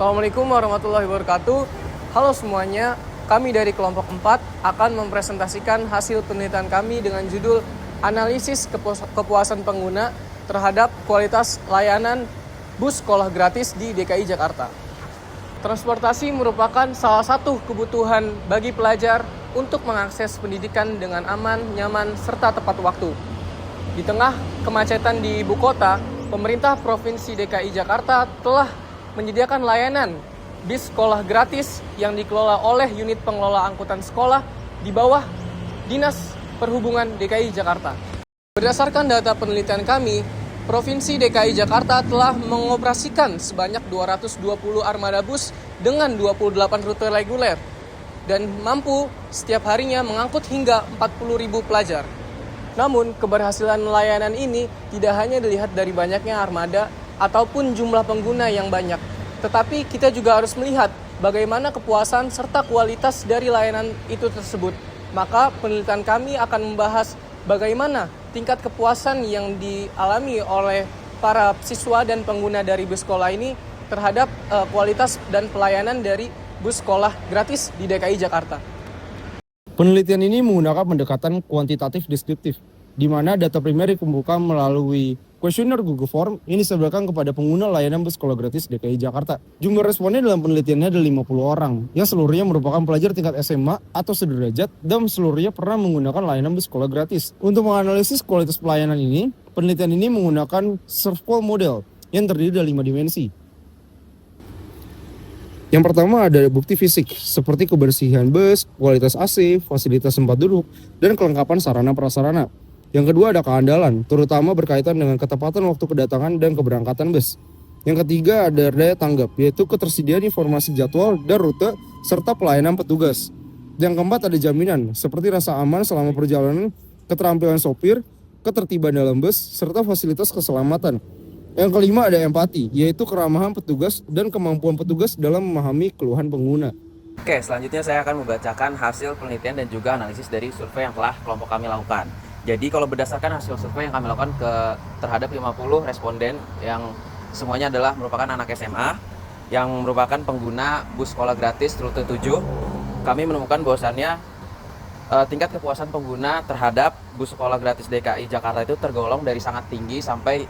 Assalamualaikum warahmatullahi wabarakatuh. Halo semuanya, kami dari kelompok 4 akan mempresentasikan hasil penelitian kami dengan judul Analisis Kepuasan Pengguna terhadap Kualitas Layanan Bus Sekolah Gratis di DKI Jakarta. Transportasi merupakan salah satu kebutuhan bagi pelajar untuk mengakses pendidikan dengan aman, nyaman, serta tepat waktu. Di tengah kemacetan di ibu kota, pemerintah Provinsi DKI Jakarta telah menyediakan layanan bis sekolah gratis yang dikelola oleh unit pengelola angkutan sekolah di bawah Dinas Perhubungan DKI Jakarta. Berdasarkan data penelitian kami, Provinsi DKI Jakarta telah mengoperasikan sebanyak 220 armada bus dengan 28 rute reguler dan mampu setiap harinya mengangkut hingga 40.000 pelajar. Namun, keberhasilan layanan ini tidak hanya dilihat dari banyaknya armada ataupun jumlah pengguna yang banyak, tetapi kita juga harus melihat bagaimana kepuasan serta kualitas dari layanan itu tersebut. Maka penelitian kami akan membahas bagaimana tingkat kepuasan yang dialami oleh para siswa dan pengguna dari bus sekolah ini terhadap kualitas dan pelayanan dari bus sekolah gratis di DKI Jakarta. Penelitian ini menggunakan pendekatan kuantitatif deskriptif, di mana data primer dikumpulkan melalui kuesioner Google Form ini disebarkan kepada pengguna layanan bus sekolah gratis DKI Jakarta. Jumlah responden dalam penelitiannya ada 50 orang, yang seluruhnya merupakan pelajar tingkat SMA atau sederajat dan seluruhnya pernah menggunakan layanan bus sekolah gratis. Untuk menganalisis kualitas pelayanan ini, penelitian ini menggunakan SurfQual model yang terdiri dari 5 dimensi. Yang pertama ada bukti fisik, seperti kebersihan bus, kualitas AC, fasilitas tempat duduk, dan kelengkapan sarana prasarana. Yang kedua ada keandalan, terutama berkaitan dengan ketepatan waktu kedatangan dan keberangkatan bus. Yang ketiga ada daya tanggap, yaitu ketersediaan informasi jadwal dan rute, serta pelayanan petugas. Yang keempat ada jaminan, seperti rasa aman selama perjalanan, keterampilan sopir, ketertiban dalam bus, serta fasilitas keselamatan. Yang kelima ada empati, yaitu keramahan petugas dan kemampuan petugas dalam memahami keluhan pengguna. Oke, selanjutnya saya akan membacakan hasil penelitian dan juga analisis dari survei yang telah kelompok kami lakukan. Jadi kalau berdasarkan hasil survei yang kami lakukan terhadap 50 responden yang semuanya adalah merupakan anak SMA yang merupakan pengguna bus sekolah gratis rute 7, kami menemukan bahwasannya tingkat kepuasan pengguna terhadap bus sekolah gratis DKI Jakarta itu tergolong dari sangat tinggi sampai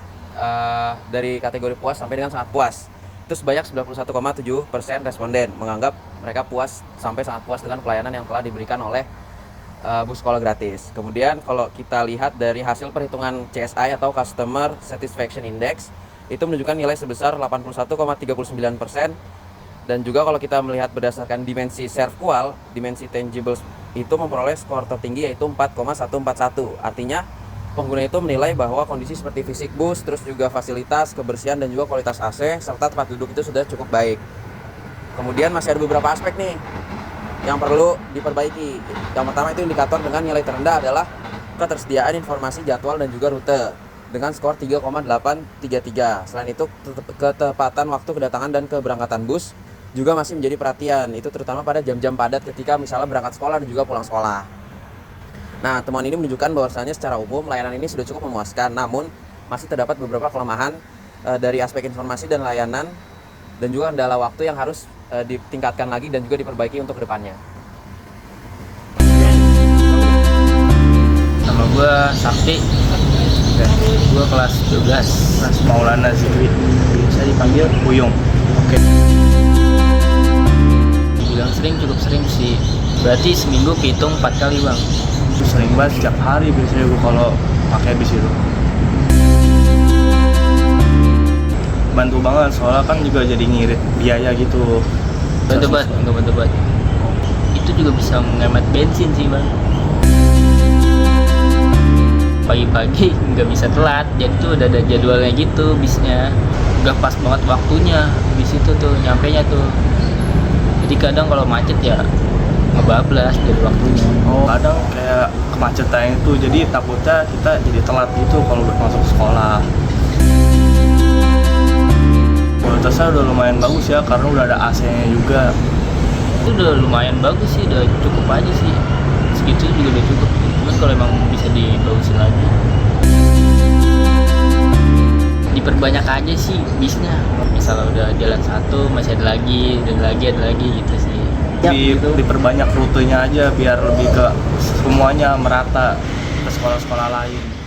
dari kategori puas sampai dengan sangat puas. Itu sebanyak 91,7% responden menganggap mereka puas sampai sangat puas dengan pelayanan yang telah diberikan oleh bus sekolah gratis. Kemudian kalau kita lihat dari hasil perhitungan CSI atau Customer Satisfaction Index, itu menunjukkan nilai sebesar 81,39%. Dan juga kalau kita melihat berdasarkan dimensi SurfQual, dimensi tangible itu memperoleh skor tertinggi yaitu 4,141. Artinya pengguna itu menilai bahwa kondisi seperti fisik bus, terus juga fasilitas, kebersihan dan juga kualitas AC serta tempat duduk itu sudah cukup baik. Kemudian masih ada beberapa aspek nih yang perlu diperbaiki. Yang pertama itu indikator dengan nilai terendah adalah ketersediaan informasi jadwal dan juga rute dengan skor 3,833. Selain itu ketepatan waktu kedatangan dan keberangkatan bus juga masih menjadi perhatian. Itu terutama pada jam-jam padat ketika misalnya berangkat sekolah dan juga pulang sekolah. Nah, temuan ini menunjukkan bahwasannya secara umum layanan ini sudah cukup memuaskan, namun masih terdapat beberapa kelemahan dari aspek informasi dan layanan dan juga kendala waktu yang harus ditingkatkan lagi dan juga diperbaiki untuk kedepannya. Nama gue Sakti, gue kelas 12, kelas Maulana Zikri, bisa dipanggil Buyung. Oke. Bilang sering, cukup sering sih, berarti seminggu hitung 4 kali bang. Sering banget, setiap hari biasanya gue kalau pakai bis itu. Bantu banget, soalnya kan juga jadi ngirit biaya gitu. Bantu banget. Itu juga bisa menghemat bensin sih bang. Pagi-pagi nggak bisa telat, jadi tuh udah ada jadwalnya gitu bisnya. Udah pas banget waktunya, bis itu tuh nyampenya tuh. Jadi kadang kalau macet ya ngebablas dari waktunya. Kadang kayak kemacetan itu, jadi takutnya kita jadi telat gitu kalau udah masuk sekolah. Kualitasnya udah lumayan bagus ya, karena udah ada AC-nya juga. Itu udah lumayan bagus sih, udah cukup aja sih. Segitu juga udah cukup. Cuman kalau emang bisa dibagusin lagi. diperbanyak aja sih bisnya. Misalnya udah jalan satu masih ada lagi gitu sih. Diperbanyak rutenya aja biar lebih ke semuanya merata ke sekolah-sekolah lain.